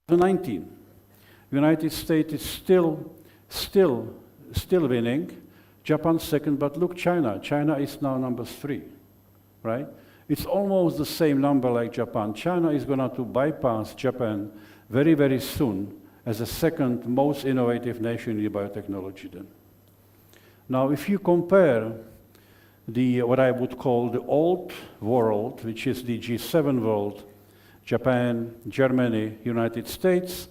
2019, United States is still winning. Japan second, but look, China. China is now number 3, right? It's almost the same number like Japan. China is going to bypass Japan very, very soon as the second most innovative nation in biotechnology then. Now, if you compare what I would call the old world, which is the G7 world, Japan, Germany, United States.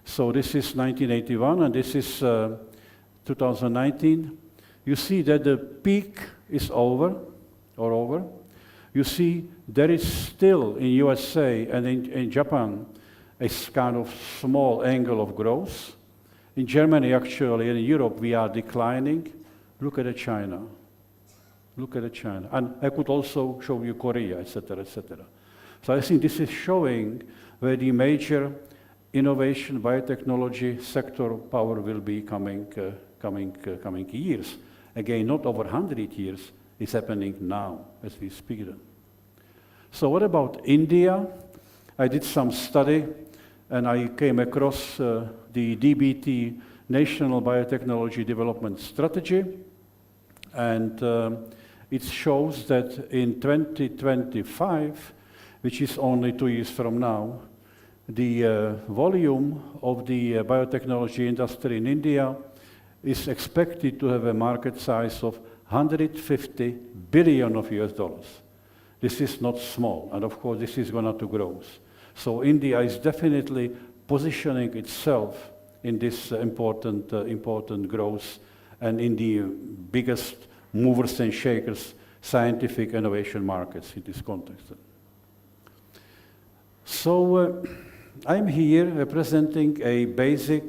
So this is 1981, and this is 2019. You see that the peak is over. You see there is still in USA and in Japan a kind of small angle of growth. In Germany, actually, and in Europe, we are declining. Look at China. Look at China. And I could also show you Korea, etc., etc. So I think this is showing where the major innovation, biotechnology sector power will be coming years. Again, not over 100 years, it's happening now as we speak. So what about India? I did some study and I came across the DBT, National Biotechnology Development Strategy, and it shows that in 2025, which is only 2 years from now, the volume of the biotechnology industry in India is expected to have a market size of 150 billion of US dollars. This is not small, and of course this is going to grow. So India is definitely positioning itself in this important growth and in the biggest movers and shakers scientific innovation markets in this context. So I'm here representing a basic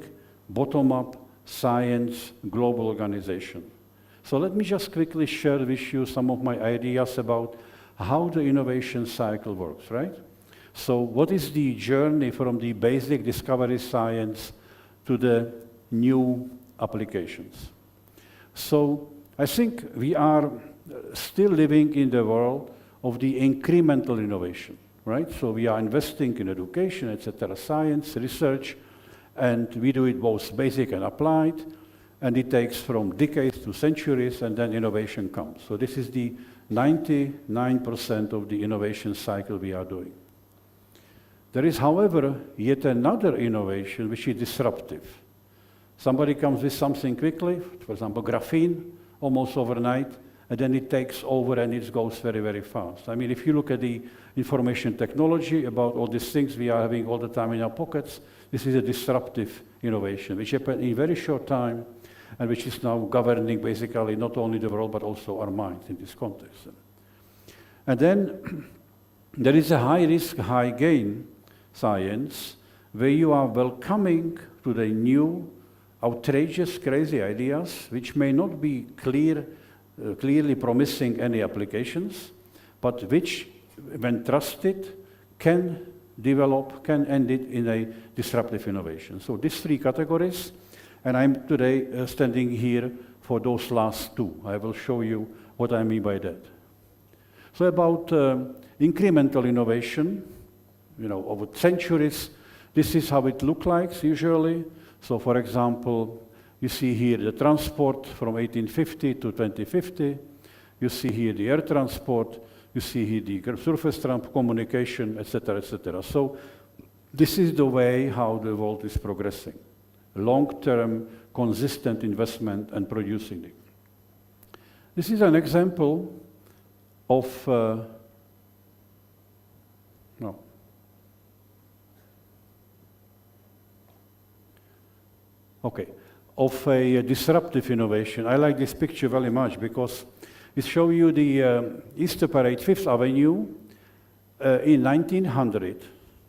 bottom-up science global organization. So let me just quickly share with you some of my ideas about how the innovation cycle works, right? So what is the journey from the basic discovery science to the new applications? So I think we are still living in the world of the incremental innovation, right? So we are investing in education, etc., science, research, and we do it both basic and applied, and it takes from decades to centuries, and then innovation comes. So this is the 99% of the innovation cycle we are doing. There is, however, yet another innovation which is disruptive. Somebody comes with something quickly, for example, graphene, almost overnight, and then it takes over and it goes very, very fast. I mean, if you look at the information technology, about all these things we are having all the time in our pockets, this is a disruptive innovation, which happened in a very short time, and which is now governing basically not only the world, but also our minds in this context. And then there is a high risk, high gain science, where you are welcoming to the new, outrageous, crazy ideas, which may not be clearly promising any applications, but which, when trusted, can develop, can end it in a disruptive innovation. So these 3 categories, and I'm today standing here for those last 2. I will show you what I mean by that. So about incremental innovation, over centuries, this is how it looks like usually. So for example, you see here the transport from 1850 to 2050. You see here the air transport. You see here the surface communication, etc., etc. So this is the way how the world is progressing. Long-term, consistent investment and producing it. This is an example of of a disruptive innovation. I like this picture very much because it shows you the Easter Parade, 5th Avenue, in 1900,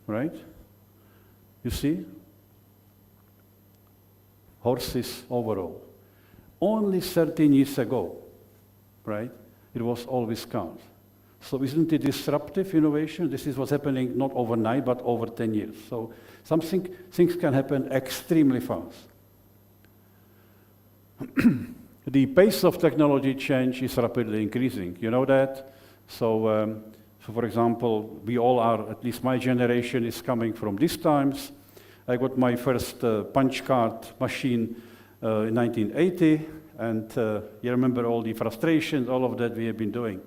right? You see? Horses overall. Only 13 years ago, right? It was always cars. So isn't it disruptive innovation? This is what's happening not overnight, but over 10 years. So things can happen extremely fast. The pace of technology change is rapidly increasing. You know that? So for example, we all are, at least my generation is coming from these times. I got my first punch card machine in 1980, and you remember all the frustrations, all of that we have been doing.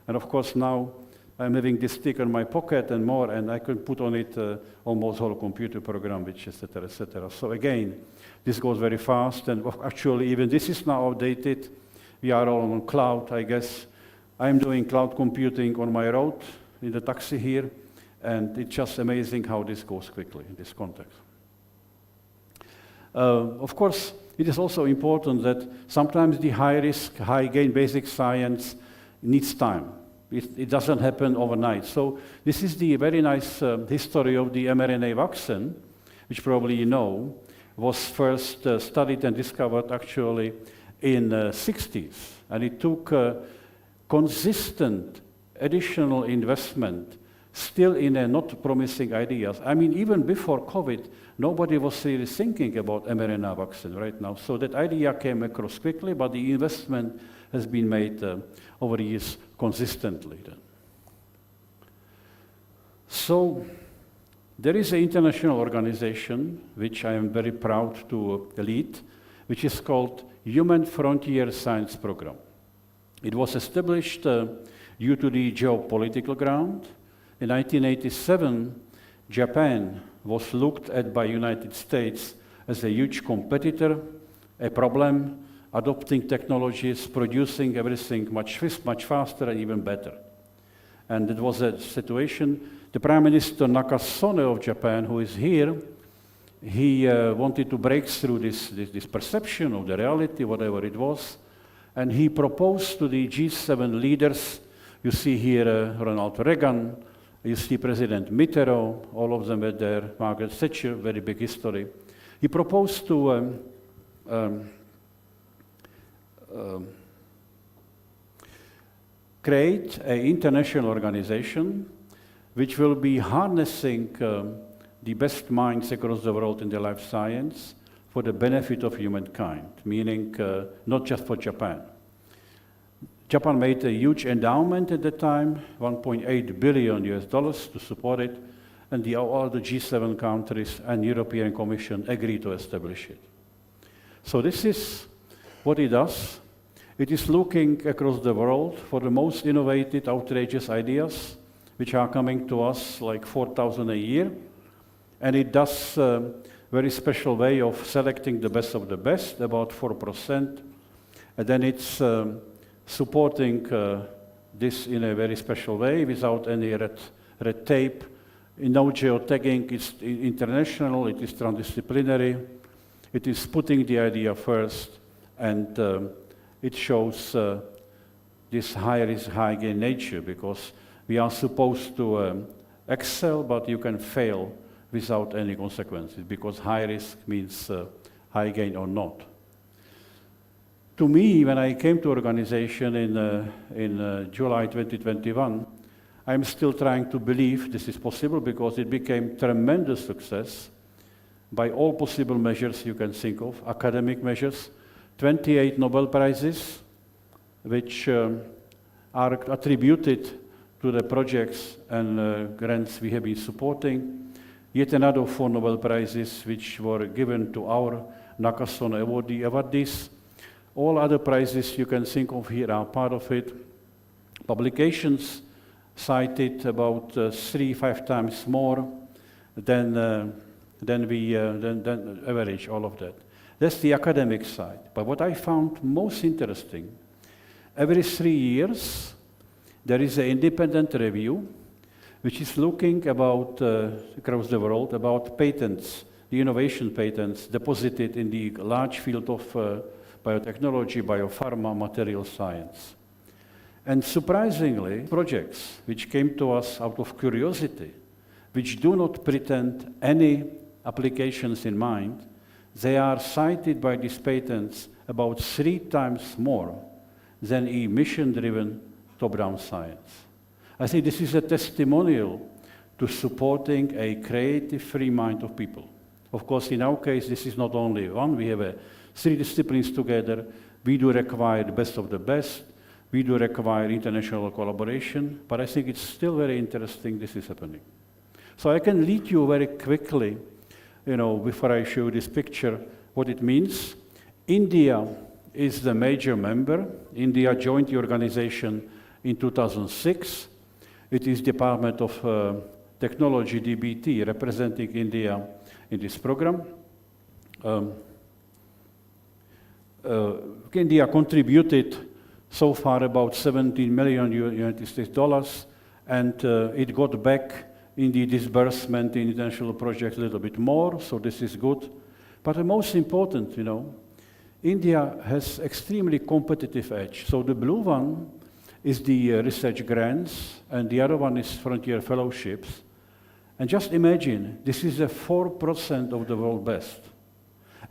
And of course now I'm having this stick in my pocket and more, and I can put on it almost whole computer program, which et cetera, et cetera. So again, this goes very fast, and actually even this is now outdated. We are all on cloud, I guess. I'm doing cloud computing on my road in the taxi here, and it's just amazing how this goes quickly in this context. Of course, it is also important that sometimes the high-risk, high-gain basic science needs time. It doesn't happen overnight. So this is the very nice history of the mRNA vaccine, which probably you know, was first studied and discovered actually in the 60s. And it took consistent additional investment still in a not promising ideas. I mean, even before COVID, nobody was really thinking about mRNA vaccine right now. So that idea came across quickly, but the investment has been made over the years consistently then. So there is an international organization which I am very proud to lead, which is called Human Frontier Science Program. It was established due to the geopolitical ground. In 1987, Japan was looked at by United States as a huge competitor, a problem, adopting technologies, producing everything much faster and even better. And it was a situation, the Prime Minister Nakasone of Japan, who is here, he wanted to break through this perception of the reality, whatever it was, and he proposed to the G7 leaders, you see here Ronald Reagan, you see President Mitterrand, all of them were there, Margaret Thatcher, very big history. He proposed to create an international organization which will be harnessing the best minds across the world in the life science for the benefit of humankind, meaning not just for Japan. Japan made a huge endowment at the time, $1.8 billion to support it, and all the G7 countries and European Commission agreed to establish it. So this is what it does. It is looking across the world for the most innovative, outrageous ideas, which are coming to us like 4,000 a year. And it does a very special way of selecting the best of the best, about 4%. And then it's supporting this in a very special way without any red tape. No geotagging, it's international, it is transdisciplinary. It is putting the idea first, and it shows this high-risk, high-gain nature, because we are supposed to excel, but you can fail without any consequences, because high risk means high gain or not. To me, when I came to organization in July 2021, I'm still trying to believe this is possible, because it became tremendous success by all possible measures you can think of, academic measures, 28 Nobel Prizes, which are attributed to the projects and grants we have been supporting. Yet another 4 Nobel Prizes which were given to our Nakasone awardees. All other prizes you can think of here are part of it. Publications cited about 3-5 times more than average, all of that. That's the academic side. But what I found most interesting, every 3 years, there is an independent review which is looking about, across the world, about patents, the innovation patents deposited in the large field of biotechnology, biopharma, material science. And surprisingly, projects which came to us out of curiosity, which do not pretend any applications in mind, they are cited by these patents about 3 times more than a mission-driven top-down science. I think this is a testimonial to supporting a creative, free mind of people. Of course, in our case, this is not only one. We have 3 disciplines together. We do require the best of the best. We do require international collaboration. But I think it's still very interesting this is happening. So I can lead you very quickly before I show this picture, what it means. India is the major member. India joined the organization in 2006. It is Department of Technology, DBT, representing India in this program. India contributed so far about 17 million United States dollars, and it got back in the disbursement in international projects a little bit more, so this is good. But the most important, India has extremely competitive edge. So the blue one is the research grants, and the other one is frontier fellowships. And just imagine, this is a 4% of the world best.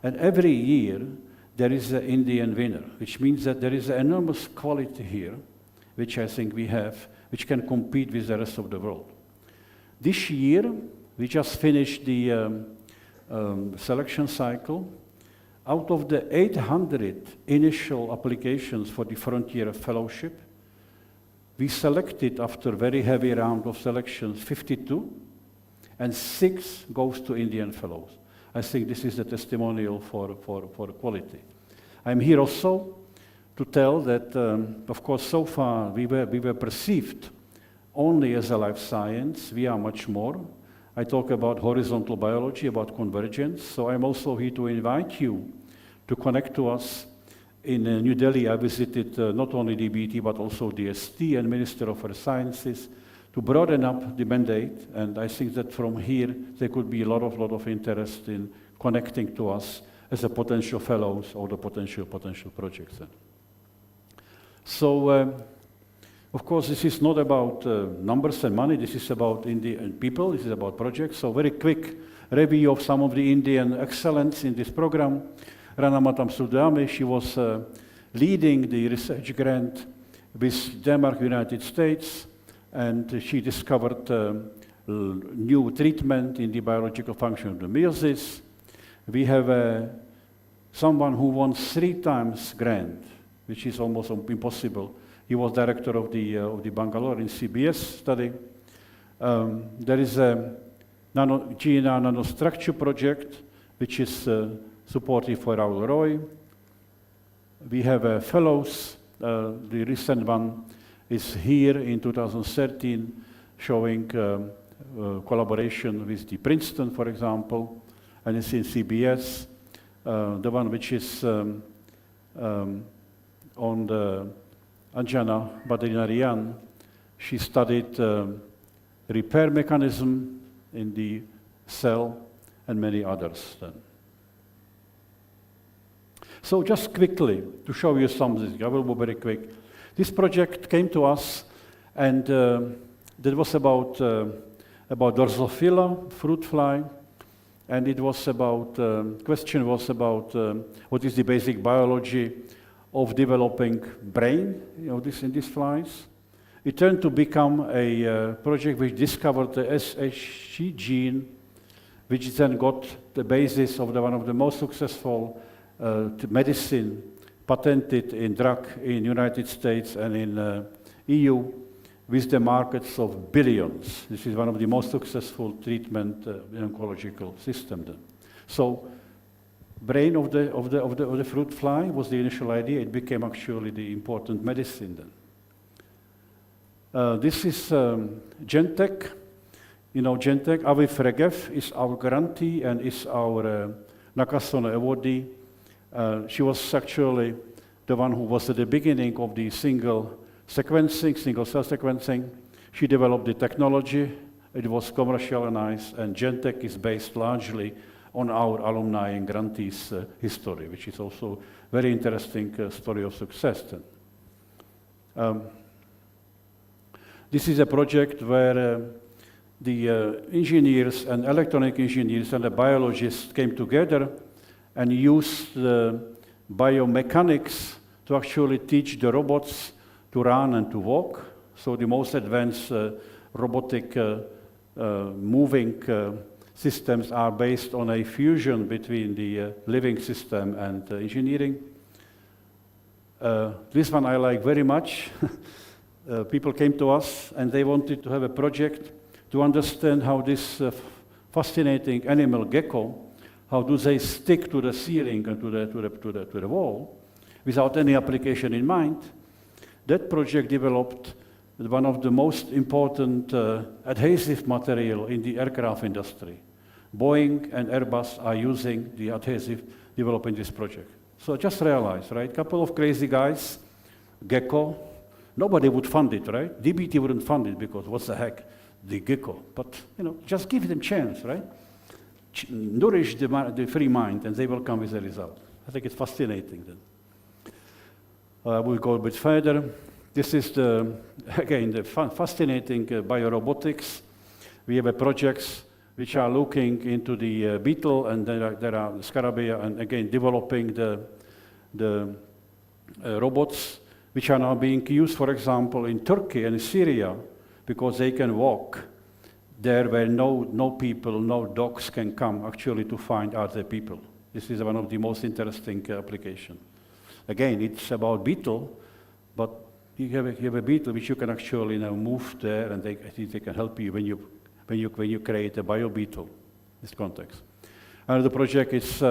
And every year, there is an Indian winner, which means that there is enormous quality here, which I think we have, which can compete with the rest of the world. This year, we just finished the selection cycle. Out of the 800 initial applications for the Frontier Fellowship, we selected, after a very heavy round of selections, 52, and 6 goes to Indian fellows. I think this is a testimonial for quality. I'm here also to tell that, of course, so far we were perceived only as a life science. We are much more. I talk about horizontal biology, about convergence. So I'm also here to invite you to connect to us. In New Delhi, I visited not only DBT, but also DST and Minister of Earth Sciences to broaden up the mandate. And I think that from here, there could be a lot of interest in connecting to us as a potential fellows or the potential projects. So, of course, this is not about numbers and money. This is about Indian people. This is about projects. So very quick review of some of the Indian excellence in this program. Rana Matam Sudami, she was leading the research grant with Denmark, United States, and she discovered new treatment in the biological function of the meiosis. We have someone who won 3 times grant, which is almost impossible. He was director of the Bangalore in CBS study. There is a GNR nanostructure project, which is supported for Raul Roy. We have fellows. The recent one is here in 2013, showing collaboration with the Princeton, for example, and it's in CBS. The one which is on the Anjana Badrinarian, she studied repair mechanism in the cell and many others then. So just quickly, to show you something, I will be very quick. This project came to us, and that was about Drosophila, fruit fly, and it was about, question was about what is the basic biology of developing brain, in these flies. It turned to become a project which discovered the SHG gene, which then got the basis of one of the most successful medicine patented in drug in United States and in EU with the markets of billions. This is one of the most successful treatment in oncological system then. So brain of the fruit fly was the initial idea. It became actually the important medicine then. This is Gentech. You know, Gentech, Aviv Regev is our grantee and is our Nakasone awardee. She was actually the one who was at the beginning of the single cell sequencing. She developed the technology. It was commercialized, and Gentech is based largely on our alumni and grantees' history, which is also very interesting story of success then. This is a project where the engineers and electronic engineers and the biologists came together and used the biomechanics to actually teach the robots to run and to walk. So the most advanced robotic moving systems are based on a fusion between the living system and engineering. This one I like very much. People came to us and they wanted to have a project to understand how this fascinating animal gecko how do they stick to the ceiling and to the wall without any application in mind. That project developed one of the most important adhesive material in the aircraft industry. Boeing and Airbus are using the adhesive developed in this project. So just realize, right? Couple of crazy guys, Gecko, nobody would fund it, right? DBT wouldn't fund it because what the heck, the Gecko. But, just give them chance, right? Nourish the free mind and they will come with a result. I think it's fascinating then. We'll go a bit further. This is again the fascinating biorobotics. We have projects which are looking into the beetle, and there are scarabea, and again developing the robots which are now being used, for example, in Turkey and Syria, because they can walk there where no people, no dogs can come actually to find other people. This is one of the most interesting applications. Again, it's about beetle, but you have a beetle which you can actually move there, and I think they can help you when you create a bio beetle. In this context, another project is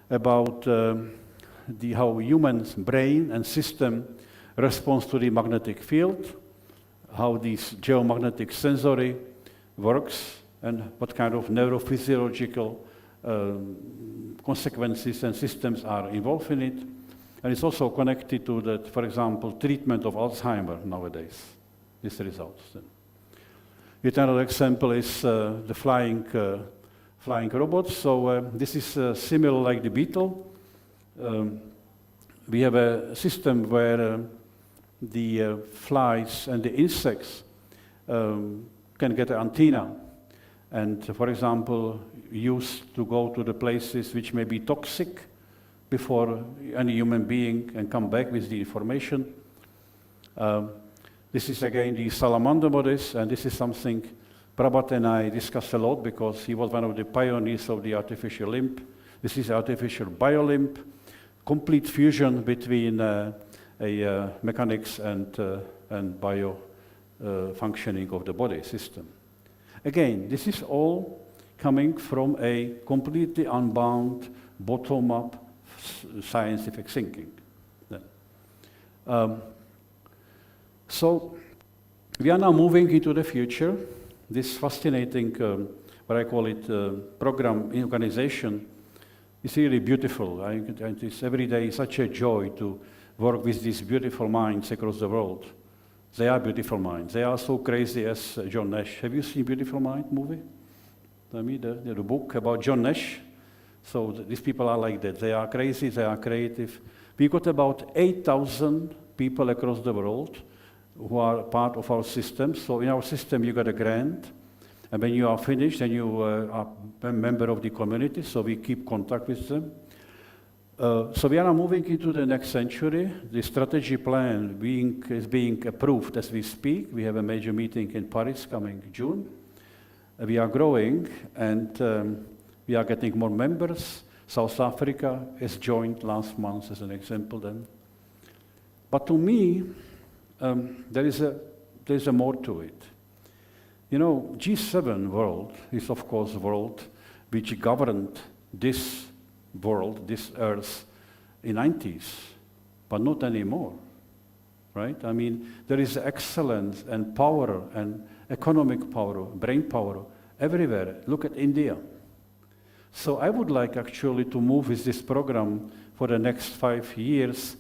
about how humans' brain and system responds to the magnetic field, how this geomagnetic sensory works, and what kind of neurophysiological consequences and systems are involved in it. And it's also connected to that, for example, treatment of Alzheimer nowadays, these results. Yet another example is the flying robots. So this is similar like the beetle. We have a system where the flies and the insects can get an antenna and, for example, used to go to the places which may be toxic before any human being can come back with the information. This is again the salamander models, and this is something Kabat and I discussed a lot because he was one of the pioneers of the artificial limb. This is artificial biolimb, complete fusion between mechanics and bio functioning of the body system. Again, this is all coming from a completely unbound, bottom-up scientific thinking. So we are now moving into the future. This fascinating, what I call it, program in organization is really beautiful. It's every day such a joy to work with these beautiful minds across the world. They are beautiful minds. They are so crazy as John Nash. Have you seen Beautiful Mind movie? The book about John Nash. So these people are like that. They are crazy, they are creative. We got about 8,000 people across the world who are part of our system. So in our system, you got a grant. And when you are finished, then you are a member of the community. So we keep contact with them. So we are now moving into the next century. The strategy plan is being approved as we speak. We have a major meeting in Paris coming June. We are growing, and we are getting more members. South Africa has joined last month as an example then. But to me, there is a more to it. G7 world is of course a world which governed this world, this earth in 90s, but not anymore, right? I mean, there is excellence and power and economic power, brain power everywhere. Look at India. So I would like actually to move with this program for the next 5 years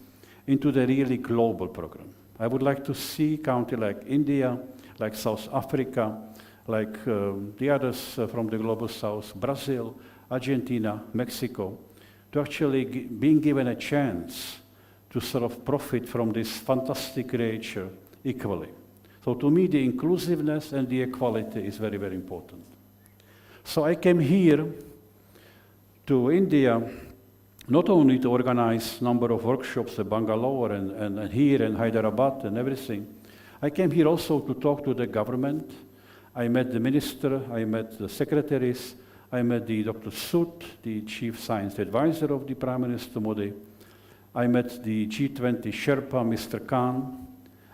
into the really global program. I would like to see countries like India, like South Africa, like the others from the global south, Brazil, Argentina, Mexico, to actually being given a chance to sort of profit from this fantastic creature equally. So to me, the inclusiveness and the equality is very, very important. So I came here to India not only to organize a number of workshops in Bangalore and here in Hyderabad and everything. I came here also to talk to the government. I met the minister, I met the secretaries, I met the Dr. Soot, the chief science advisor of the Prime Minister Modi. I met the G20 Sherpa, Mr. Khan,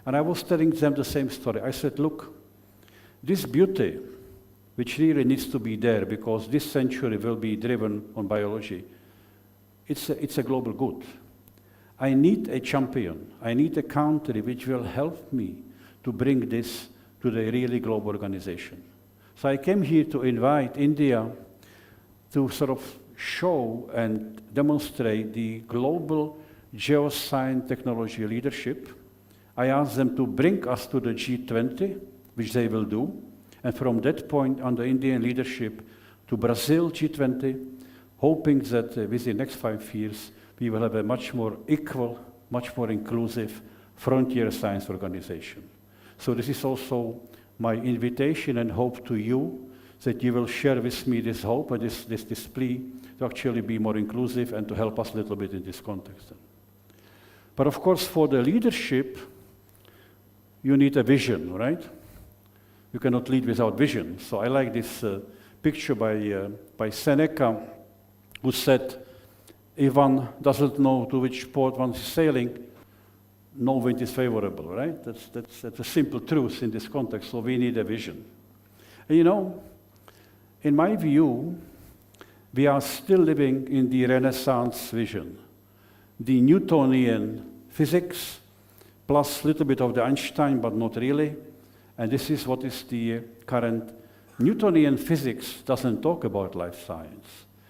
and I was telling them the same story. I said, look, this beauty which really needs to be there because this century will be driven on biology. It's a global good. I need a champion. I need a country which will help me to bring this to the really global organization. So I came here to invite India to sort of show and demonstrate the global geoscience technology leadership. I asked them to bring us to the G20, which they will do, and from that point under Indian leadership to Brazil G20, hoping that within the next 5 years we will have a much more equal, much more inclusive frontier science organization. So this is also my invitation and hope to you that you will share with me this hope and this plea to actually be more inclusive and to help us a little bit in this context. But of course, for the leadership, you need a vision, right? You cannot lead without vision. So I like this picture by Seneca, who said, if one doesn't know to which port one is sailing, no wind is favorable, right? That's a simple truth in this context, so we need a vision. And you know, in my view, we are still living in the Renaissance vision. The Newtonian physics, plus a little bit of the Einstein, but not really. And this is what is the current Newtonian physics doesn't talk about life science.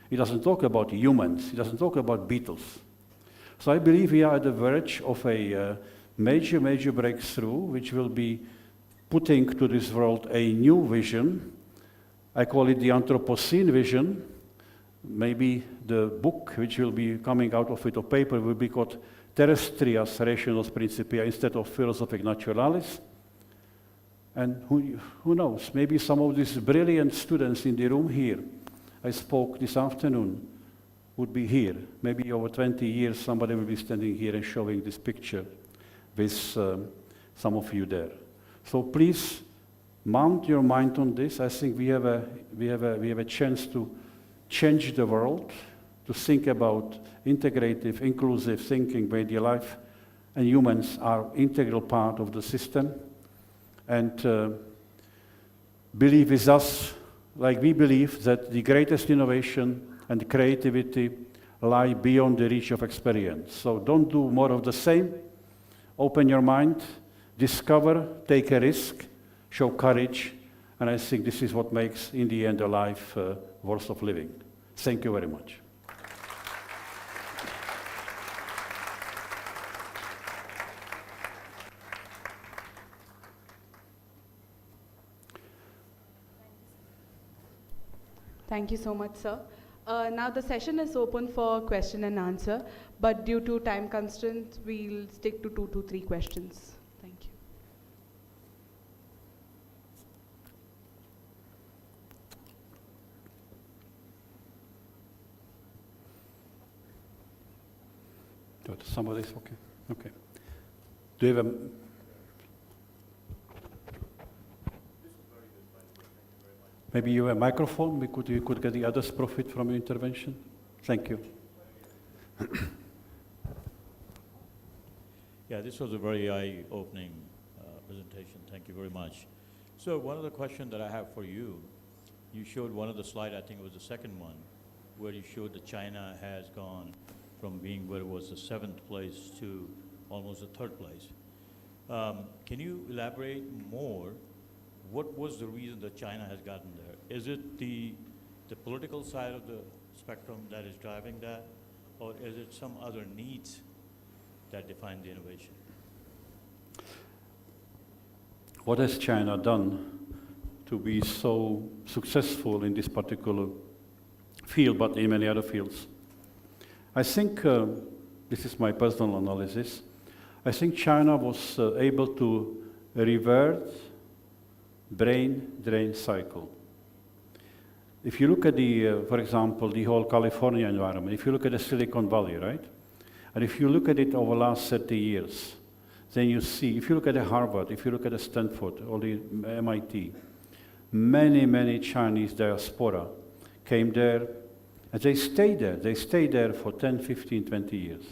It doesn't talk about humans. It doesn't talk about beetles. So I believe we are at the verge of a major breakthrough, which will be putting to this world a new vision. I call it the Anthropocene vision. Maybe the book which will be coming out of it, or paper, will be called Terrestrias Rationis Principia instead of Philosophic Naturalis. And who knows, maybe some of these brilliant students in the room here, I spoke this afternoon, would be here. Maybe over 20 years, somebody will be standing here and showing this picture with some of you there. So please mount your mind on this. I think we have a chance to change the world, to think about integrative, inclusive thinking where the life and humans are integral part of the system. And believe with us, like we believe, that the greatest innovation and creativity lie beyond the reach of experience. So don't do more of the same. Open your mind, discover, take a risk, show courage, and I think this is what makes, in the end, a life worth of living. Thank you very much. Thank you so much, sir. Now the session is open for question and answer, but due to time constraints, we'll stick to 2 to 3 questions. Thank you. Good. Somebody's okay. Okay. Do you have a? Maybe you have a microphone. You could get the others profit from your intervention. Thank you. Yeah, this was a very eye-opening presentation. Thank you very much. So one of the questions that I have for you, you showed one of the slides, I think it was the second one, where you showed that China has gone from being where it was the 7th place to almost the 3rd place. Can you elaborate more? What was the reason that China has gotten there? Is it the political side of the spectrum that is driving that, or is it some other needs that define the innovation? What has China done to be so successful in this particular field, but in many other fields? I think, this is my personal analysis, I think China was able to revert brain-drain cycle. If you look at the, for example, the whole California environment, if you look at the Silicon Valley, right? And if you look at it over the last 30 years, then you see, if you look at the Harvard, if you look at the Stanford or the MIT, many Chinese diaspora came there, and they stayed there. They stayed there for 10, 15, 20 years.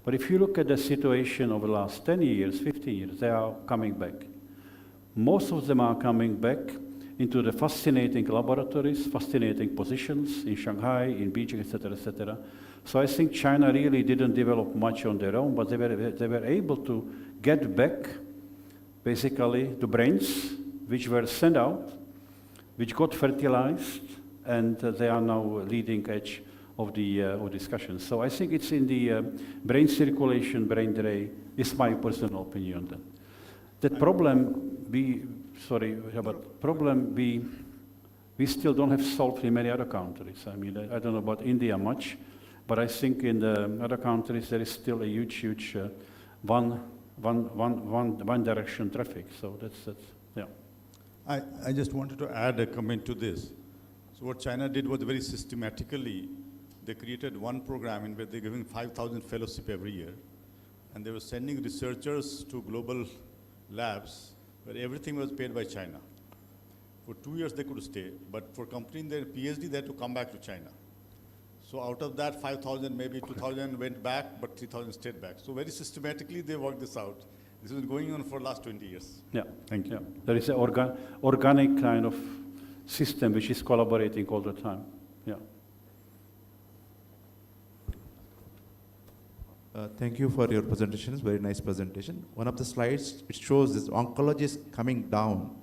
But if you look at the situation over the last 10 years, 15 years, they are coming back. Most of them are coming back into the fascinating laboratories, fascinating positions in Shanghai, in Beijing, etc., etc. So I think China really didn't develop much on their own, but they were able to get back, basically, the brains which were sent out, which got fertilized, and they are now leading edge of the discussion. So I think it's in the brain circulation, brain drain, is my personal opinion. That problem, we still don't have solved in many other countries. I mean, I don't know about India much, but I think in the other countries there is still a huge one direction traffic. So that's yeah. I just wanted to add a comment to this. So what China did was very systematically, they created one program in where they're giving 5,000 fellowship every year, and they were sending researchers to global labs where everything was paid by China. For 2 years they could stay, but for completing their PhD, they had to come back to China. So out of that 5,000, maybe 2,000 went back, but 3,000 stayed back. So very systematically they worked this out. This has been going on for the last 20 years. Yeah. Thank you. Yeah. There is an organic kind of system which is collaborating all the time. Yeah. Thank you for your presentation. It's very nice presentation. One of the slides, it shows this oncology is coming down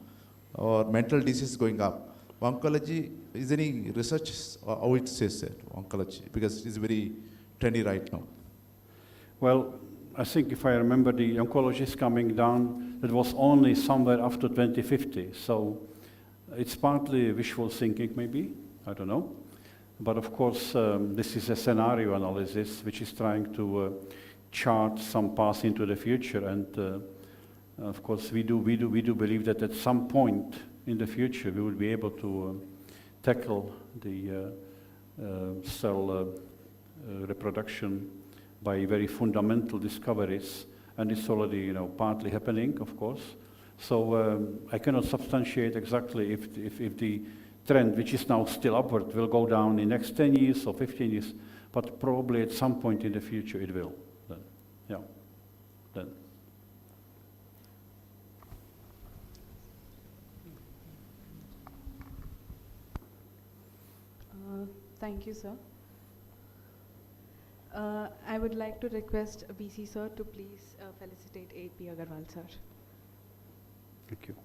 or mental disease going up. Oncology, is any research or how it says that, oncology? Because it's very trendy right now. Well, I think if I remember, the oncology is coming down. That was only somewhere after 2050. So it's partly wishful thinking, maybe. I don't know. But of course, this is a scenario analysis which is trying to chart some path into the future. And of course, we do believe that at some point in the future we will be able to tackle the cell reproduction by very fundamental discoveries, and it's already, partly happening, of course. So I cannot substantiate exactly if the trend, which is now still upward, will go down in the next 10 years or 15 years, but probably at some point in the future it will. Then, yeah. Then. Thank you, sir. I would like to request BC sir to please felicitate A.P. Agarwal sir. Thank you.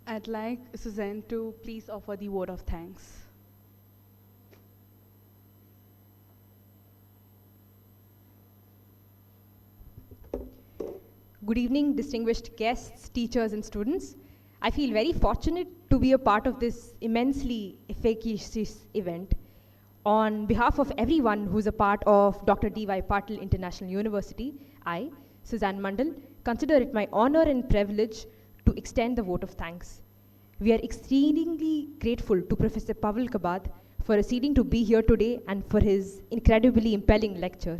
I'd like Suzanne to please offer the vote of thanks. Good evening, distinguished guests, teachers, and students. I feel very fortunate to be a part of this immensely efficacious event. On behalf of everyone who's a part of Dr. D.Y. Patil International University, I, Suzanne Mandal, consider it my honor and privilege to extend the vote of thanks. We are exceedingly grateful to Professor Pavel Kabat for acceding to be here today and for his incredibly impelling lecture.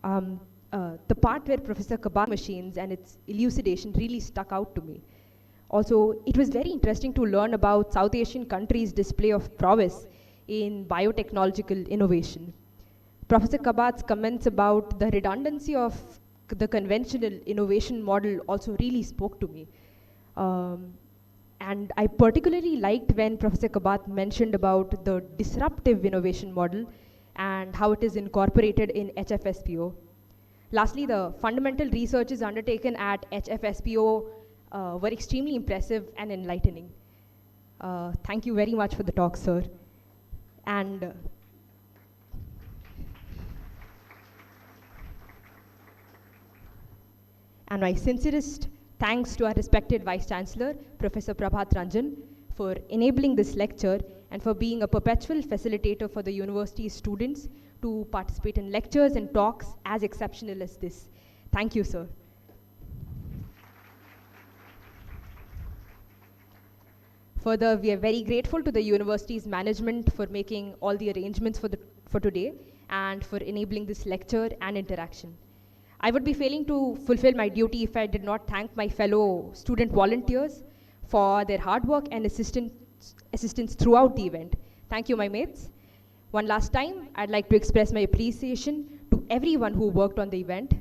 The part where Professor Kabat machines and its elucidation really stuck out to me. Also, it was very interesting to learn about South Asian countries' display of prowess in biotechnological innovation. Professor Kabat's comments about the redundancy of the conventional innovation model also really spoke to me. And I particularly liked when Professor Kabat mentioned about the disruptive innovation model and how it is incorporated in HFSPO. Lastly, the fundamental researches undertaken at HFSPO were extremely impressive and enlightening. Thank you very much for the talk, sir. And my sincerest thanks to our respected Vice Chancellor, Professor Prabhat Ranjan, for enabling this lecture and for being a perpetual facilitator for the university's students to participate in lectures and talks as exceptional as this. Thank you, sir. Further, we are very grateful to the university's management for making all the arrangements for today and for enabling this lecture and interaction. I would be failing to fulfill my duty if I did not thank my fellow student volunteers for their hard work and assistance throughout the event. Thank you, my mates. One last time, I'd like to express my appreciation to everyone who worked on the event.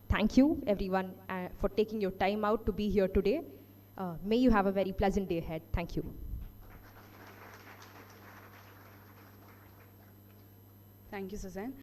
Thank you, everyone, for taking your time out to be here today. May you have a very pleasant day ahead. Thank you. Thank you, Suzanne.